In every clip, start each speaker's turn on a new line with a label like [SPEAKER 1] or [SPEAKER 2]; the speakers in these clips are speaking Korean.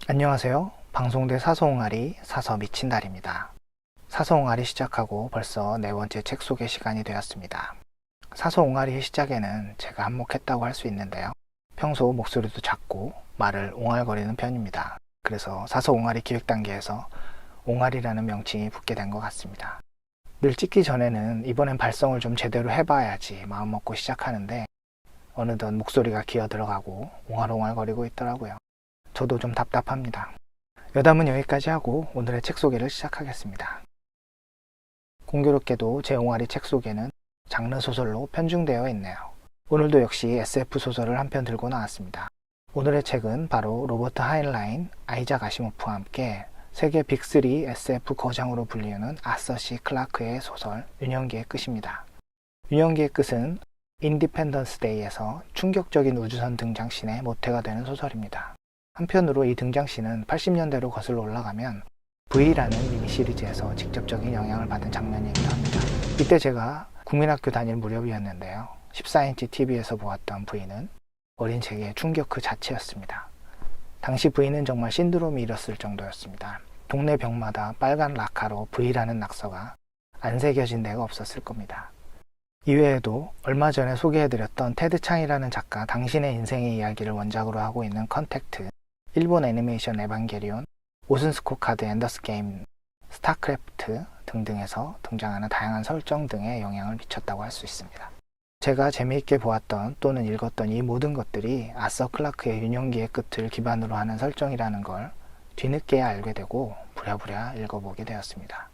[SPEAKER 1] 안녕하세요. 방송대 사서옹알이 사서 미친 날입니다. 사서옹알이 시작하고 벌써 네 번째 책 소개 시간이 되었습니다. 사서옹알이의 시작에는 제가 한몫했다고 할 수 있는데요. 평소 목소리도 작고 말을 옹알거리는 편입니다. 그래서 사서옹알이 기획 단계에서 옹알이라는 명칭이 붙게 된 것 같습니다. 늘 찍기 전에는 이번엔 발성을 좀 제대로 해봐야지 마음먹고 시작하는데 어느덧 목소리가 기어 들어가고 옹알옹알거리고 있더라고요. 저도 좀 답답합니다. 여담은 여기까지 하고 오늘의 책 소개를 시작하겠습니다. 공교롭게도 제 옹알이 책 소개는 장르 소설로 편중되어 있네요. 오늘도 역시 SF 소설을 한 편 들고 나왔습니다. 오늘의 책은 바로 로버트 하인라인, 아이작 아시모프와 함께 세계 빅3 SF 거장으로 불리우는 아서 C 클라크의 소설 유년기의 끝입니다. 유년기의 끝은 인디펜던스 데이에서 충격적인 우주선 등장씬의 모태가 되는 소설입니다. 한편으로 이 등장씬은 80년대로 거슬러 올라가면 V라는 미니시리즈에서 직접적인 영향을 받은 장면이기도 합니다. 이때 제가 국민학교 다닐 무렵이었는데요. 14인치 TV에서 보았던 V는 어린 제게 충격 그 자체였습니다. 당시 V는 정말 신드롬이 일었을 정도였습니다. 동네 벽마다 빨간 라카로 V라는 낙서가 안 새겨진 데가 없었을 겁니다. 이외에도 얼마 전에 소개해드렸던 테드 창이라는 작가 당신의 인생의 이야기를 원작으로 하고 있는 컨택트, 일본 애니메이션 에반게리온, 오슨스코 카드 엔더스 게임, 스타크래프트 등등에서 등장하는 다양한 설정 등에 영향을 미쳤다고 할 수 있습니다. 제가 재미있게 보았던 또는 읽었던 이 모든 것들이 아서 클라크의 유년기의 끝을 기반으로 하는 설정이라는 걸 뒤늦게야 알게 되고 부랴부랴 읽어보게 되었습니다.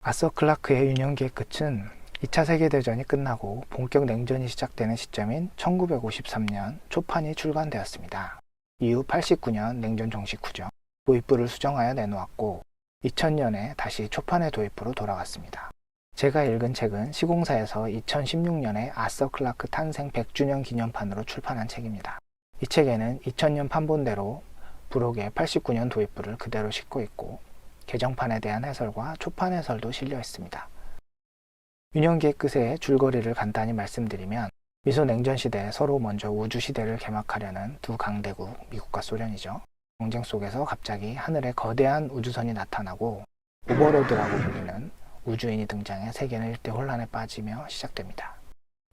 [SPEAKER 1] 아서 클라크의 유년기의 끝은 2차 세계대전이 끝나고 본격 냉전이 시작되는 시점인 1953년 초판이 출간되었습니다. 이후 89년 냉전 종식 후죠. 도입부를 수정하여 내놓았고 2000년에 다시 초판의 도입부로 돌아갔습니다. 제가 읽은 책은 시공사에서 2016년에 아서 클라크 탄생 100주년 기념판으로 출판한 책입니다. 이 책에는 2000년 판본대로 부록의 89년 도입부를 그대로 싣고 있고 개정판에 대한 해설과 초판 해설도 실려 있습니다. 유년기의 끝의 줄거리를 간단히 말씀드리면 미소 냉전 시대에 서로 먼저 우주 시대를 개막하려는 두 강대국 미국과 소련이죠. 경쟁 속에서 갑자기 하늘에 거대한 우주선이 나타나고 오버로드라고 불리는 우주인이 등장해 세계는 일대 혼란에 빠지며 시작됩니다.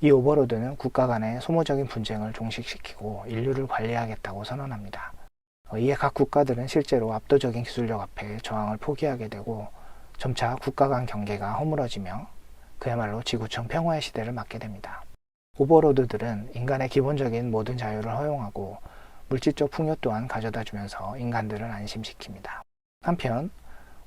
[SPEAKER 1] 이 오버로드는 국가 간의 소모적인 분쟁을 종식시키고 인류를 관리하겠다고 선언합니다. 이에 각 국가들은 실제로 압도적인 기술력 앞에 저항을 포기하게 되고 점차 국가 간 경계가 허물어지며 그야말로 지구촌 평화의 시대를 맞게 됩니다. 오버로드들은 인간의 기본적인 모든 자유를 허용하고 물질적 풍요 또한 가져다주면서 인간들을 안심시킵니다. 한편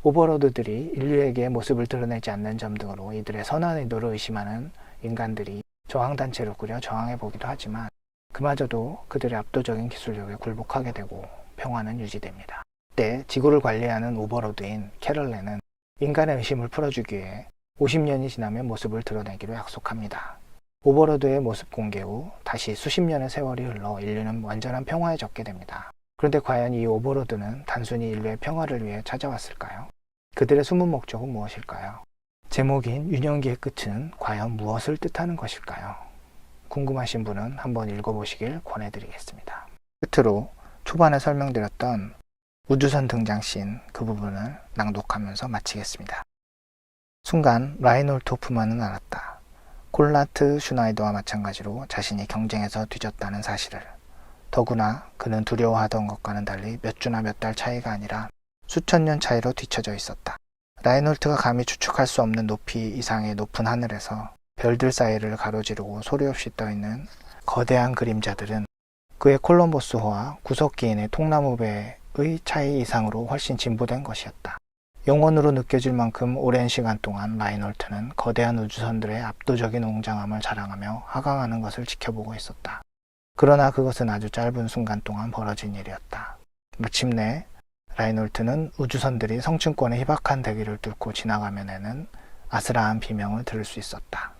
[SPEAKER 1] 오버로드들이 인류에게 모습을 드러내지 않는 점 등으로 이들의 선한 의도를 의심하는 인간들이 저항단체를 꾸려 저항해보기도 하지만 그마저도 그들의 압도적인 기술력에 굴복하게 되고 평화는 유지됩니다. 이때 지구를 관리하는 오버로드인 캐럴레는 인간의 의심을 풀어주기 위해 50년이 지나면 모습을 드러내기로 약속합니다. 오버로드의 모습 공개 후 다시 수십 년의 세월이 흘러 인류는 완전한 평화에 젖게 됩니다. 그런데 과연 이 오버로드는 단순히 인류의 평화를 위해 찾아왔을까요? 그들의 숨은 목적은 무엇일까요? 제목인 유년기의 끝은 과연 무엇을 뜻하는 것일까요? 궁금하신 분은 한번 읽어보시길 권해드리겠습니다. 끝으로 초반에 설명드렸던 우주선 등장씬 그 부분을 낭독하면서 마치겠습니다. 순간 라이놀트 호프만은 알았다. 콜라트 슈나이더와 마찬가지로 자신이 경쟁에서 뒤졌다는 사실을. 더구나 그는 두려워하던 것과는 달리 몇 주나 몇 달 차이가 아니라 수천 년 차이로 뒤처져 있었다. 라이놀트가 감히 추측할 수 없는 높이 이상의 높은 하늘에서 별들 사이를 가로지르고 소리 없이 떠있는 거대한 그림자들은 그의 콜럼버스호와 구석기인의 통나무배의 차이 이상으로 훨씬 진보된 것이었다. 영원으로 느껴질 만큼 오랜 시간 동안 라이놀트는 거대한 우주선들의 압도적인 웅장함을 자랑하며 하강하는 것을 지켜보고 있었다. 그러나 그것은 아주 짧은 순간 동안 벌어진 일이었다. 마침내 라이놀트는 우주선들이 성층권의 희박한 대기를 뚫고 지나가며 내는 아스라한 비명을 들을 수 있었다.